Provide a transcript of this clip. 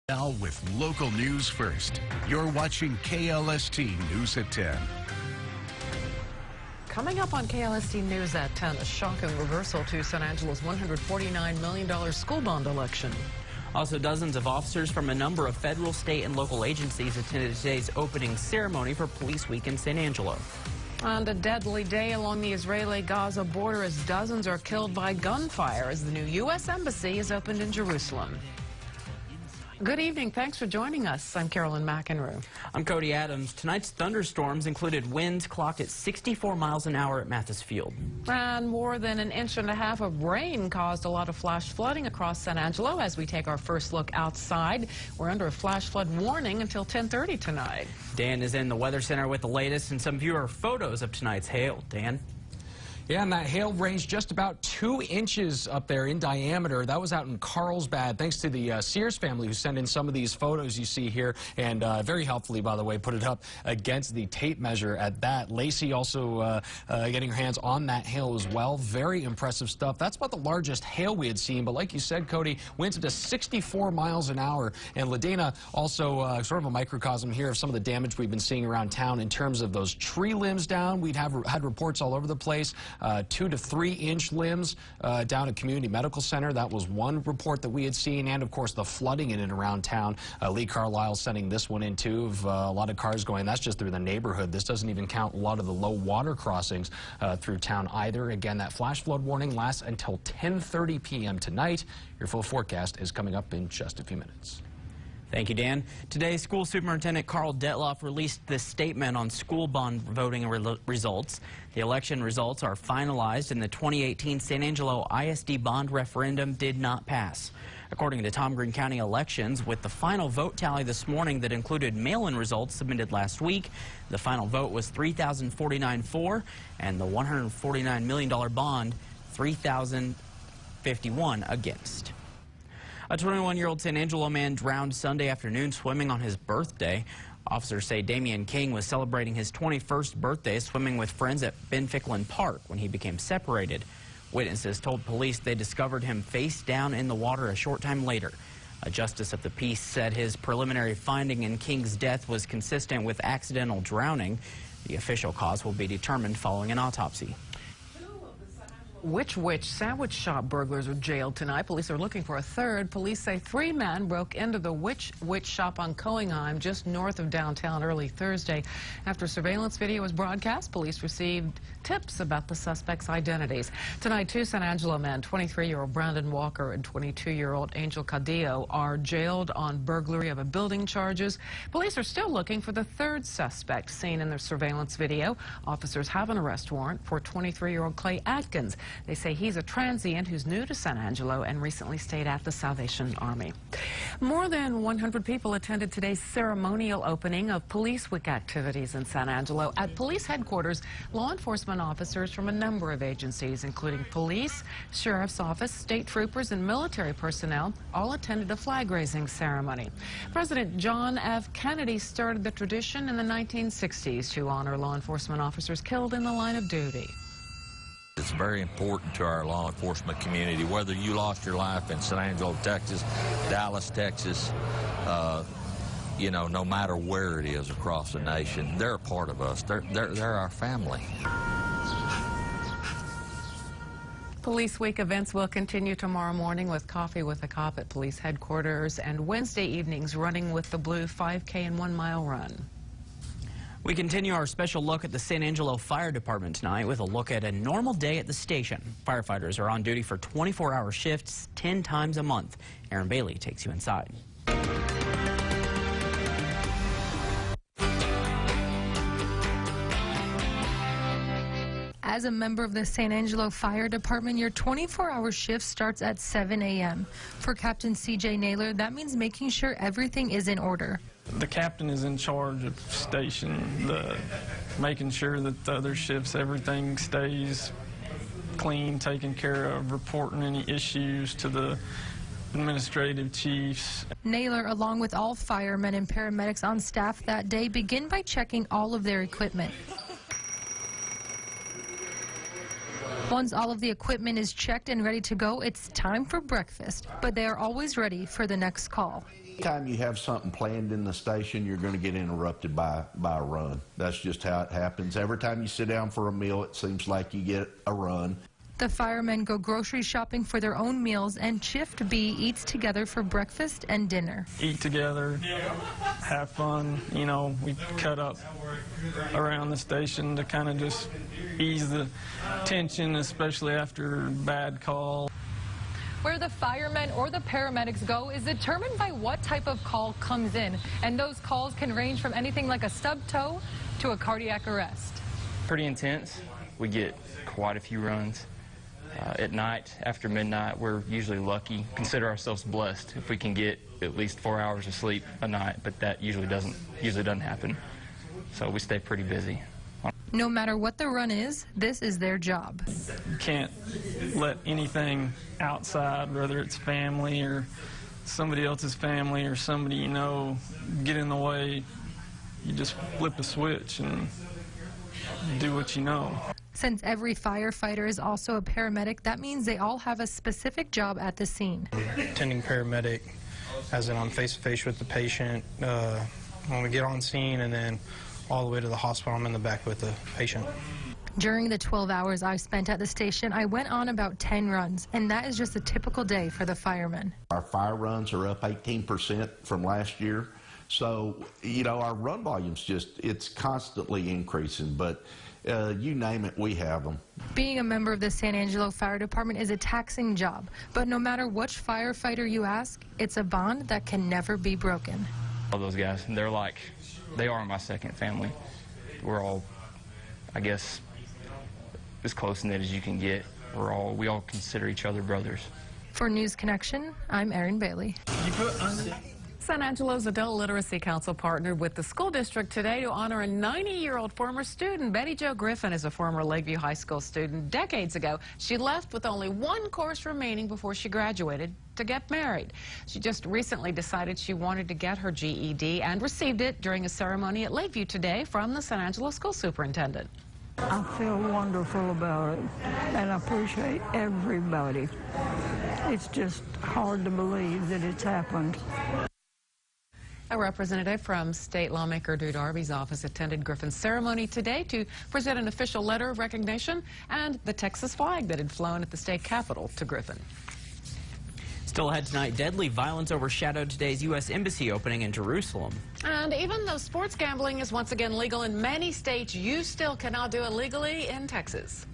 Now with local news first. You're watching KLST News at 10. Coming up on KLST News at 10, a shocking reversal to San Angelo's $149 million school bond election. Also, dozens of officers from a number of federal, state, and local agencies attended today's opening ceremony for Police Week in San Angelo. And a deadly day along the Israeli-Gaza border as dozens are killed by gunfire as the new U.S. Embassy is opened in Jerusalem. Good evening. Thanks for joining us. I'm Carolyn McEnroe. I'm Cody Adams. Tonight's thunderstorms included winds clocked at 64 miles an hour at Mathis Field. And more than an inch and a half of rain caused a lot of flash flooding across San Angelo. As we take our first look outside, we're under a flash flood warning until 10:30 tonight. Dan is in the Weather Center with the latest and some viewer photos of tonight's hail. Dan? Yeah, and that hail ranged just about 2 inches up there in diameter. That was out in Carlsbad, thanks to the Sears family who sent in some of these photos you see here, and very helpfully, by the way, put it up against the tape measure at that. Lacey also getting her hands on that hail as well. Very impressive stuff. That's about the largest hail we had seen, but like you said, Cody, winds up to 64 miles an hour. And Ladena also sort of a microcosm here of some of the damage we've been seeing around town in terms of those tree limbs down. We'd had reports all over the place. 2 to 3 inch limbs down at Community Medical Center. That was one report that we had seen, and of course the flooding in and around town. Lee Carlisle sending this one in too, of a lot of cars going. That's just through the neighborhood. This doesn't even count a lot of the low water crossings through town either. Again, that flash flood warning lasts until 10:30 p.m. tonight. Your full forecast is coming up in just a few minutes. Thank you, Dan. Today, School Superintendent Carl Detloff released this statement on school bond voting results. The election results are finalized, and the 2018 San Angelo ISD bond referendum did not pass. According to Tom Green County Elections, with the final vote tally this morning that included mail-in results submitted last week, the final vote was 3,049 for, and the $149 million bond, 3,051 against. A 21-year-old San Angelo man drowned Sunday afternoon swimming on his birthday. Officers say Damian King was celebrating his 21st birthday swimming with friends at Ben Ficklin Park when he became separated. Witnesses told police they discovered him face down in the water a short time later. A justice of the peace said his preliminary finding in King's death was consistent with accidental drowning. The official cause will be determined following an autopsy. Witch sandwich shop burglars are jailed tonight. Police are looking for a third. Police say 3 men broke into the Witch shop on Coingheim just north of downtown early Thursday. After surveillance video was broadcast, police received tips about the suspects' identities. Tonight, 2 San Angelo men, 23-year-old Brandon Walker and 22-year-old Angel Cadillo, are jailed on burglary of a building charges. Police are still looking for the third suspect seen in the surveillance video. Officers have an arrest warrant for 23-year-old Clay Atkins. They say he's a transient who's new to San Angelo and recently stayed at the Salvation Army. More than 100 people attended today's ceremonial opening of Police Week activities in San Angelo. At police headquarters, law enforcement officers from a number of agencies, including police, sheriff's office, state troopers, and military personnel, all attended a flag-raising ceremony. President John F. Kennedy started the tradition in the 1960s to honor law enforcement officers killed in the line of duty. It's very important to our law enforcement community, whether you lost your life in San Angelo, Texas, Dallas, Texas, you know, no matter where it is across the nation, they're a part of us. They're our family. Police Week events will continue tomorrow morning with Coffee with a Cop at police headquarters and Wednesday evenings running with the Blue 5K and 1 mile run. We continue our special look at the San Angelo Fire Department tonight with a look at a normal day at the station. Firefighters are on duty for 24-hour shifts 10 times a month. Aaron Bailey takes you inside. As a member of the San Angelo Fire Department, your 24-hour shift starts at 7 a.m. For Captain C.J. Naylor, that means making sure everything is in order. The captain is in charge of station, making sure that the other shifts, everything stays clean, taken care of, reporting any issues to the administrative chiefs. Naylor, along with all firemen and paramedics on staff that day, begin by checking all of their equipment. Once all of the equipment is checked and ready to go, it's time for breakfast, but they are always ready for the next call. Anytime you have something planned in the station, you're going to get interrupted by a run. That's just how it happens. Every time you sit down for a meal, it seems like you get a run. The firemen go grocery shopping for their own meals, and Shift B eats together for breakfast and dinner. Eat together, have fun. You know, we cut up around the station to kind of just ease the tension, especially after a bad call. Where the firemen or the paramedics go is determined by what type of call comes in, and those calls can range from anything like a stub toe to a cardiac arrest. Pretty intense. We get quite a few runs. At night, after midnight, we're usually lucky, consider ourselves blessed if we can get at least 4 hours of sleep a night, but that usually doesn't happen. So we stay pretty busy. No matter what the run is, this is their job. You can't let anything outside, whether it's family or somebody else's family or somebody you know, get in the way. You just flip a switch and do what you know. Since every firefighter is also a paramedic, that means they all have a specific job at the scene. Attending paramedic, as in I'm face-to-face with the patient when we get on scene, and then all the way to the hospital, I'm in the back with the patient. During the 12 hours I spent at the station, I went on about 10 runs, and that is just a typical day for the firemen. Our fire runs are up 18% from last year. So, you know, our run volume's it's constantly increasing, but you name it, we have them. Being a member of the San Angelo Fire Department is a taxing job, but no matter which firefighter you ask, it's a bond that can never be broken. All those guys, they are my second family. We're all, I guess, as close-knit as you can get. We all consider each other brothers. For News Connection, I'm Erin Bailey. San Angelo's Adult Literacy Council partnered with the school district today to honor a 90-year-old former student. Betty Jo Griffin is a former Lakeview High School student. Decades ago, she left with only one course remaining before she graduated to get married. She just recently decided she wanted to get her GED and received it during a ceremony at Lakeview today from the San Angelo school superintendent. I feel wonderful about it, and I appreciate everybody. It's just hard to believe that it's happened. A representative from state lawmaker Drew Darby's office attended Griffin's ceremony today to present an official letter of recognition and the Texas flag that had flown at the state capitol to Griffin. Still ahead tonight, deadly violence overshadowed today's U.S. Embassy opening in Jerusalem. And even though sports gambling is once again legal in many states, you still cannot do it legally in Texas.